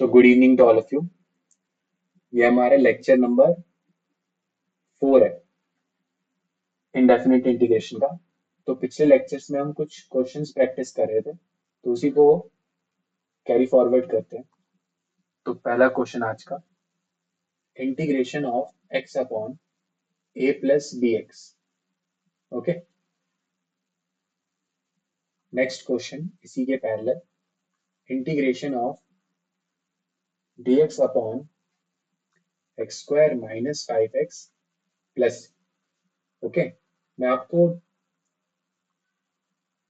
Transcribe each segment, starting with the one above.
तो good evening to all of you. ये हमारा लेक्चर नंबर 4 है इंडेफिनिट इंटीग्रेशन का। तो पिछले लेक्चर्स में हम कुछ क्वेश्चंस प्रैक्टिस कर रहे थे, तो उसी को कैरी फॉरवर्ड करते हैं। तो पहला क्वेश्चन आज का, integration of x upon a plus B x. Okay, next question इसी के parallel, integration of d x upon x square minus 5x plus. Okay, मैं आपको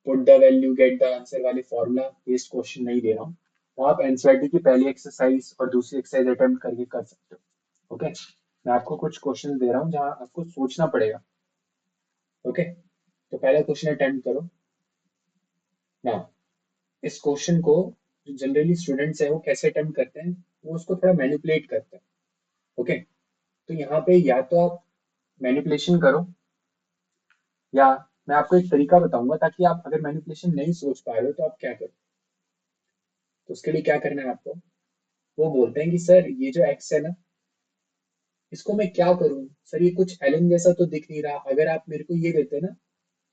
put the value get the answer वाले फॉर्मूला बेस्ड क्वेश्चन नहीं दे रहा हूँ। तो आप एनसीईआरटी की पहली एक्सरसाइज और दूसरी एक्सरसाइज अटेम्प्ट करके कर सकते हो। ओके, मैं आपको कुछ क्वेश्चन दे रहा हूँ जहाँ आपको सोचना पड़ेगा। ओके, तो पहला क्वेश्चन अटेम्प्ट करो ना। इस क्वेश्चन को जो जनरली स्टूडेंट्स है वो कैसे अटेम्प्ट करते हैं, वो उसको थोड़ा मैनिपुलेट करते हैं। ओके, तो यहाँ पे या तो आप मैनिपुलेशन करो, या मैं आपको एक तरीका बताऊंगा ताकि आप अगर मैनिपुलेशन नहीं सोच पा रहे हो तो आप क्या करो। तो उसके लिए क्या करना है आपको, वो बोलते हैं कि सर ये जो एक्स है ना, इसको मैं क्या करूं सर, ये कुछ एलन जैसा तो दिख नहीं रहा। अगर आप मेरे को ये देते ना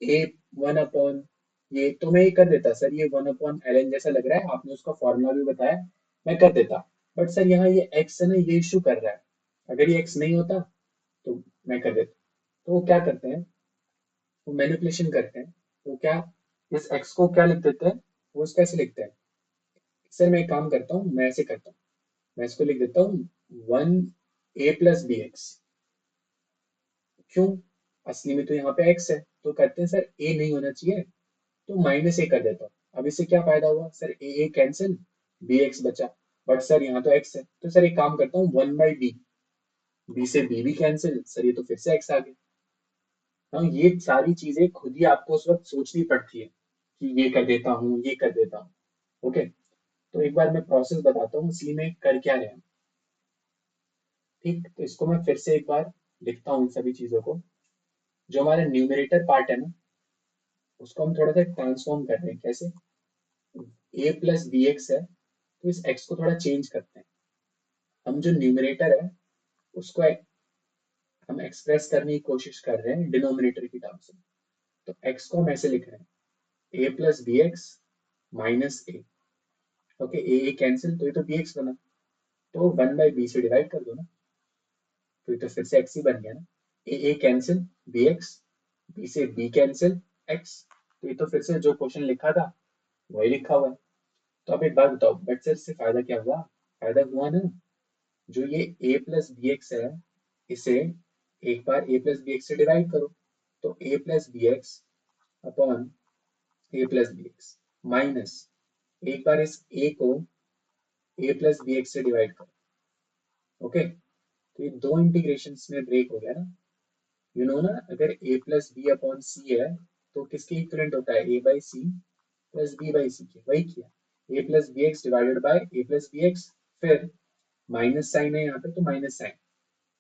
ए वन अपॉन ये, तो मैं ये कर देता सर, ये वन अपॉन एलन जैसा लग रहा है, आपने उसका फॉर्मूला भी बताया, मैं कर देता। बट सर यहाँ ये एक्स है ना, ये इशू कर रहा है। अगर ये एक्स नहीं होता तो मैं कर देता। तो वो क्या करते हैं, वो मैनिपुलेशन करते हैं। वो क्या, इस एक्स को क्या लिख देते हैं, वो इसको ऐसे लिखते हैं। सर मैं एक काम करता हूँ, मैं ऐसे करता हूँ, मैं इसको लिख देता हूँ 1 a प्लस bx। क्यों, असली में तो यहाँ पे x है, तो कहते हैं सर a नहीं होना चाहिए, तो माइनस ए कर देता हूँ। अब इससे क्या फायदा हुआ सर, ए कैंसिल, बी एक्स बचा। बट सर यहाँ तो x है, तो सर एक काम करता हूँ 1/b, b से b भी कैंसिल, सर ये तो फिर से x आ गया। हाँ, ये सारी चीजें खुद ही आपको उस वक्त सोचनी पड़ती है कि ये कर देता हूँ, ये कर देता हूँ। ओके, तो एक बार मैं प्रोसेस बताता हूँ इसी में कर क्या रहे हैं। ठीक, तो इसको मैं फिर से एक बार लिखता हूँ इन सभी चीजों को। जो हमारा न्यूमरेटर पार्ट है ना, उसको हम थोड़ा सा ट्रांसफॉर्म कर रहे हैं। कैसे, ए प्लस बी एक्स है, तो इस एक्स को थोड़ा चेंज करते हैं। हम जो न्यूमरेटर है उसको हम एक्सप्रेस करने की कोशिश कर रहे हैं डिनोमिनेटर की टर्म्स में। तो एक्स को हम ऐसे लिख रहे हैं ए प्लस बी एक्स माइनस ए। ओके, ए कैंसिल, तो ये तो बी एक्स बना, तो 1/b से डिवाइड कर दो ना, तो ये तो फिर से एक्स ही बन गया ना। ए कैंसिल, बी एक्स, बी से बी कैंसिल, एक्स। तो ये तो फिर से जो क्वेश्चन लिखा था वही लिखा हुआ है। तो अब एक बात बताओ, बट सर इससे फायदा क्या हुआ, फायदा हुआ ना, जो ये a प्लस बी एक्स है, इसे एक बार a प्लस बी एक्स से डिवाइड करो, तो a plus B x upon a plus B x minus, एक बार इस a को a प्लस बी एक्स से डिवाइड करो। ओके, तो ये दो इंटीग्रेशन में ब्रेक हो गया ना। यू नो ना, अगर a plus B upon C है तो किसके इक्वलेंट होता है, a by C plus B by C के, वही किया। a plus B X divided by a plus B X, फिर माइनस साइन है यहाँ पे, तो minus sign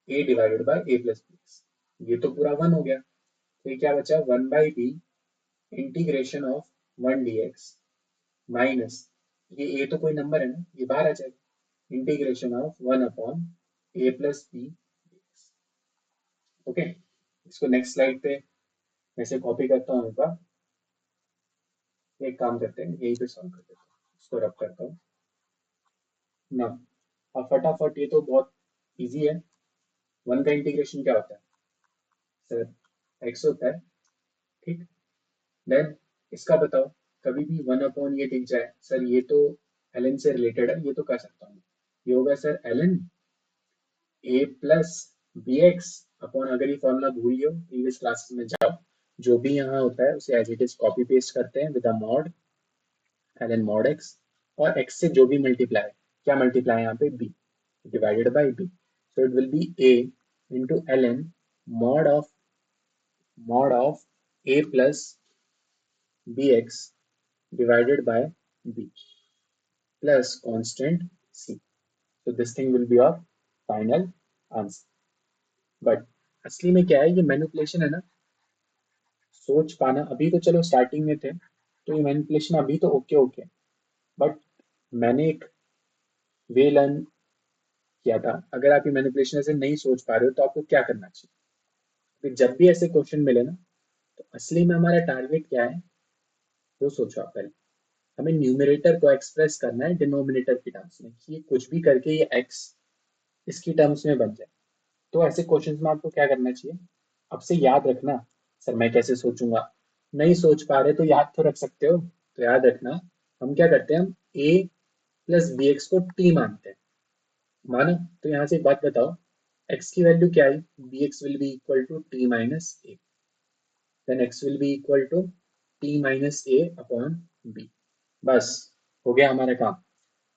a divided by a plus B X. ये तो पूरा वन हो गया, तो ये क्या बचा, 1/b integration of 1 dx minus, ये a तो कोई नंबर है ना, ये बाहर आ जाएगा, integration of 1/a plus b। Okay, इसको नेक्स्ट स्लाइड पे मैं से कॉपी करता हूँ एक बार। एक काम करते हैं, यहीं पे सॉल्व कर देता हूँ, इसको रब करता हूँ ना। अब फटाफट, ये तो बहुत इजी है। वन का इंटीग्रेशन क्या होता है सर, एक्स होता है। ठीक, देन इसका बताओ, कभी भी 1/, ये दिख जाए सर, ये तो ln से रिलेटेड है, ये तो कर सकता हूँ। ये होगा sir ln a plus B x upon, अगर ये फॉर्मूला भूल गए हो प्रीवियस क्लासेस में जाओ, जो भी यहाँ होता है उसे as it is copy paste करते हैं with a mod, ln mod x, और x से जो भी मल्टीप्लाई, क्या मल्टीप्लाई यहाँ पे, b divided by b। So it will be a into ln mod of a plus B x divided by b plus constant c. So this thing will be our final answer. But असली में क्या है, ये manipulation है ना, सोच पाना। अभी तो चलो स्टार्टिंग में थे, तो ये मैनिपुलेशन अभी तो ओके ओके, बट मैंने एक वे लर्न किया था। अगर आप ये मैनिपुलेशन ऐसे नहीं सोच पा रहे हो तो आपको क्या करना चाहिए? फिर जब भी ऐसे क्वेश्चन मिले ना, तो असली में हमारा टारगेट क्या है वो सोचो आप पहले। हमें न्यूमरेटर को एक्सप्रेस करना है डिनोमिनेटर की टर्म्स में, कि ये कुछ भी करके ये एक्स इसकी टर्म्स में बन जाए। तो ऐसे क्वेश्चंस में आपको क्या करना चाहिए? अब से याद रखना, सर मैं कैसे सोचूंगा? नहीं सोच पा रहे तो याद तो रख सकते हो। तो याद रखना, हम क्या करते हैं, हम a प्लस बी एक्स को t मानते हैं। माना? तो यहाँ से एक बात बताओ, x की वैल्यू क्या है? B x will be equal to t minus a, then x will be equal to t minus A upon b। बस, हो गया हमारा काम।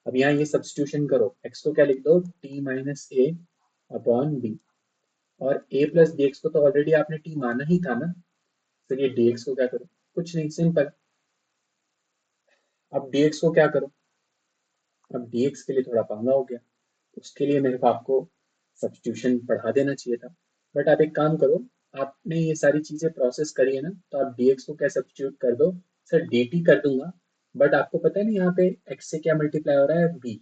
अब यहाँ ये सब्स्टिट्यूशन करो, x को क्या लिख दो, t माइनस ए अपॉन बी, और a प्लस बी एक्स को तो ऑलरेडी आपने t माना ही था ना। फिर ये dx को क्या करो? कुछ नहीं, सिंपल। अब dx को क्या करो? अब dx के लिए थोड़ा पंगा हो गया, उसके लिए मेरे को आपको सब्स्टिट्यूशन पढ़ा देना चाहिए था। बट आप एक काम करो, आपने ये सारी चीजें प्रोसेस करी है ना, तो आप dx को क्या सब्स्टिट्यूट कर दो, सर dt कर दूंगा। बट आपको पता है ना यहाँ पे x से क्या मल्टीप्लाई हो रहा है, b।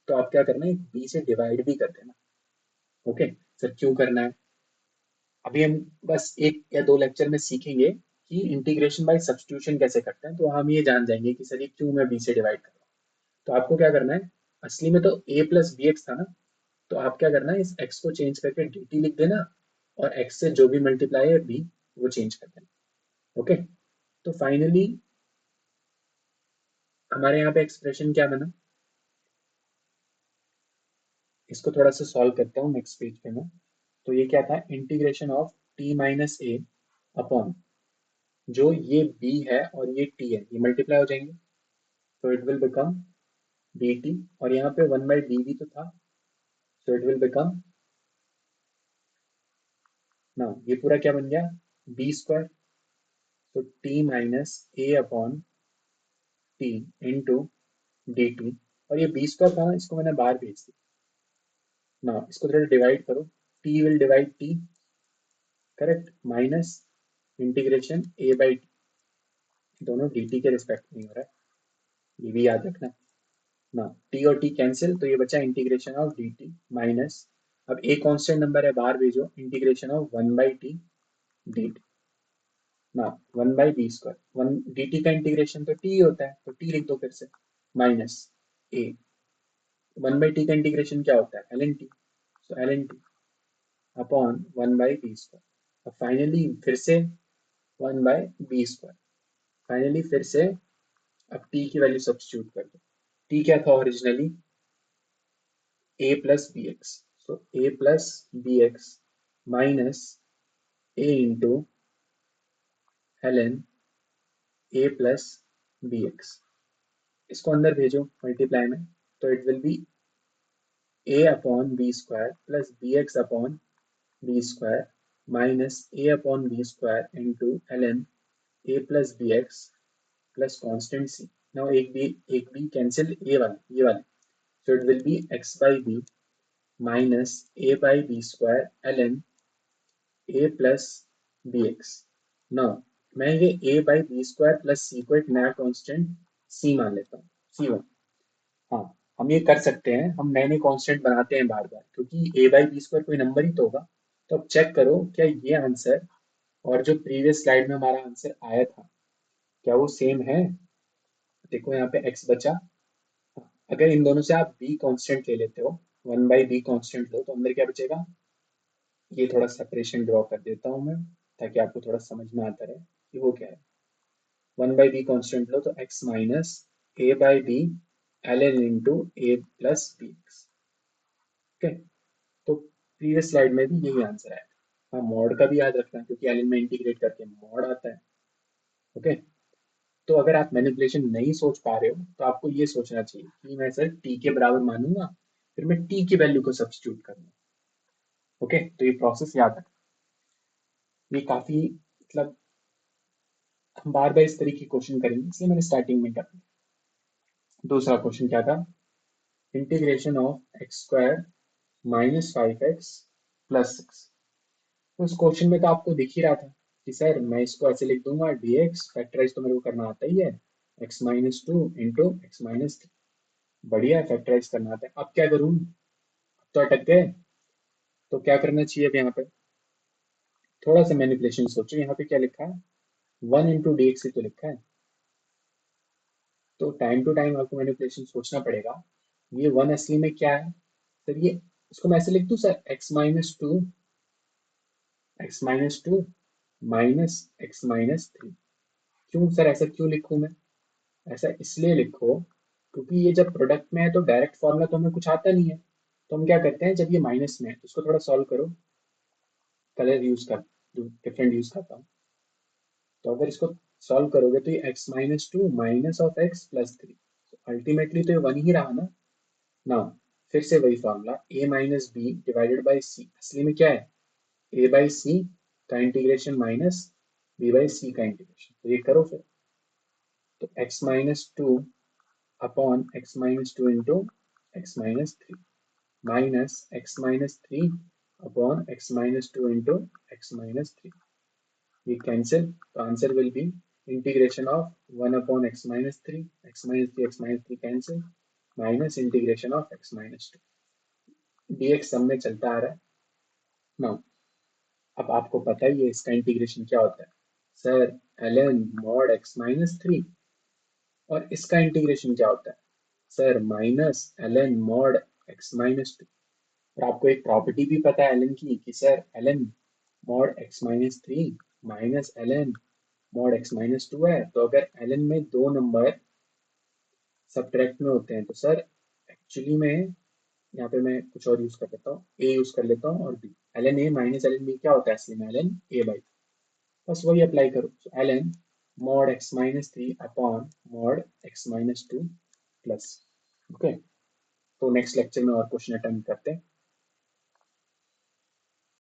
तो आप क्या करना है, b से डिवाइड भी कर देना। ओके? सर क्यों करना है? अभी हम बस एक या दो लेक्चर में सीखेंगे कि इंटीग्रेशन बाय सब्स्टिट्यूशन कैसे करते हैं, तो हम ये जान जाएंगे कि सर ये क्यों मैं b से डिवाइड कर रहा हूँ। तो आपको क्या करना है, असली में तो a प्लस बी एक्स था ना, तो आप क्या करना है, इस x को चेंज करके dt लिख देना, और x से जो भी मल्टीप्लाई है b वो चेंज कर देना। ओके? तो फाइनली हमारे यहाँ पे एक्सप्रेशन क्या बना, इसको थोड़ा सा सॉल्व करता हूँ नेक्स्ट पेज पे मैं। तो ये क्या था, integration of t minus A upon, जो ये b है और ये t है, ये मल्टीप्लाई हो जाएंगे, तो इट विल बिकम dt, और यहाँ पे 1/d भी तो था, सो इट विल बिकम, ना ये पूरा क्या बन गया, b स्क्वायर, तो t माइनस ए upon T into D T. और ये बी स्क्वायर था ना, इसको मैंने बाहर भेज दिया ना, इसको थोड़ा डिवाइड करो, T will divide T, correct, minus integration A by T, दोनों डी टी के रिस्पेक्ट में हो रहा है, ये भी याद रखना ना। टी और टी कैंसिल, तो ये बचा integration of D T minus, अब एक कांस्टेंट नंबर है बाहर भेजो, integration of 1/t D T ना, 1/b², वन डी टी का इंटीग्रेशन तो टी होता है, तो टी लिख दो फिर से, माइनस ए, 1/t का इंटीग्रेशन क्या होता है, L N T, so L N T upon 1/b²। अब फाइनली फिर से 1/b², फाइनली फिर से अब t की वैल्यू सब्स्टिट्यूट कर दो। t क्या था originally, a plus B x, so a plus B x minus a into ln a plus B x, इसको अंदर भेजो मल्टीप्लाई में, तो it will be a upon b square plus B x upon b square minus a upon b square into ln a plus B x plus constant c। Now एक b cancel, ये वाले ये वाले, so it will be x by b minus a by b square ln a plus bx। Now मैं ये a by b square plus c को एक नया कांस्टेंट c मान लेता हूँ, c1। हाँ, हम ये कर सकते हैं, हम नए नए कांस्टेंट बनाते हैं बार बार, क्योंकि a by b square कोई नंबर ही तो होगा। तो अब चेक करो क्या ये आंसर और जो प्रीवियस स्लाइड में हमारा आंसर आया था, क्या वो सेम है? देखो यहाँ पे x बचा, अगर इन दोनों से आप b कांस्टेंट ले लेते हो, 1/b कांस्टेंट लो, तो अंदर क्या बचेगा, ये थोड़ा सेपरेशन ड्रॉ कर देता हूँ मैं, ताकि आपको थोड़ा समझ में आता रहे कि वो क्या है। 1/b कांस्टेंट लो तो x minus a by b l n into a plus B x. Okay? तो प्रीवियस स्लाइड में भी यही आंसर आया। हाँ, मॉड का भी याद रखना, क्योंकि एल एन में इंटीग्रेट करके मॉड आता है। ओके? तो अगर आप मैनिपुलेशन नहीं सोच पा रहे हो, तो आपको ये सोचना चाहिए कि मैं सर t के बराबर मानूंगा, फिर मैं t की वैल्यू को सब्स्टिट्यूट करूंगा। ओके? तो ये प्रोसेस याद रखना, ये काफी मतलब हम बार बार इस तरीके के क्वेश्चन करेंगे, इसलिए मैंने स्टार्टिंग में कर दिया। दूसरा क्वेश्चन क्या था, integration of x square minus 5x plus 6। तो इस क्वेश्चन में तो आपको दिख ही रहा था कि सर मैं इसको ऐसे लिख दूंगा, dx फैक्टराइज तो मेरे को करना आता ही है, x minus 2 into x minus 3, बढ़िया, फैक्टराइज करना आता है। अब क्या करूँ, अब तो अटक गए, तो क्या करना चाहिए अब यहाँ पे, थोड़ा सा मैनिपुलेशन सोचो। यहाँ पे क्या लिखा है, 1 × dx ही तो लिखा है, तो टाइम टू टाइम आपको मैनिपुलेशन सोचना पड़ेगा। ये 1 असली में क्या है सर, ये इसको मैं ऐसे लिख दूं सर, x−2 माइनस x−3। क्यों सर, ऐसा क्यों लिखूं मैं, ऐसा इसलिए लिखो क्योंकि ये जब प्रोडक्ट में है तो डायरेक्ट फॉर्मूला तो हमें कुछ आता नहीं है, तो हम क्या करते हैं जब ये माइनस में है तो इसको थोड़ा सॉल्व करो, कलर यूज कर, डिफरेंट यूज करता हूँ। तो अगर इसको सॉल्व करोगे तो ये x−2 minus of x plus 3, ultimately तो ये 1 ही रहा ना। ना, फिर से वही फॉर्मूला, a−b/c, असली में क्या है, a/c का इंटीग्रेशन माइनस b/c का इंटीग्रेशन, तो ये करो फिर। तो x−2 upon x−2 into x−3 minus x−3 upon x−2 into x−3, ये कैंसिल, तो answer will be integration of 1 upon x−3, x−3 cancel, minus integration of x−2, dx सब में चलता आ रहा है ना। अब आपको पता ही है इसका इंटीग्रेशन क्या होता है सर, ln मॉड x−3, और इसका इंटीग्रेशन क्या होता है sir, minus ln mod x−2। और आपको एक प्रॉपर्टी भी पता है ln की, कि sir ln mod x−3 minus ln mod x−2 है, तो अगर ln में दो नंबर सब्ट्रैक्ट में होते हैं तो सर एक्चुअली में यहाँ पे मैं कुछ और यूज कर लेता हूँ, ए यूज कर लेता हूँ और b, ln a minus ln b क्या होता है असली में, ln a/, बस वही अप्लाई करो, ln mod x−3 upon mod x−2 plus. Okay, तो नेक्स्ट लेक्चर में और क्वेश्चन अटेम्प्ट करते हैं।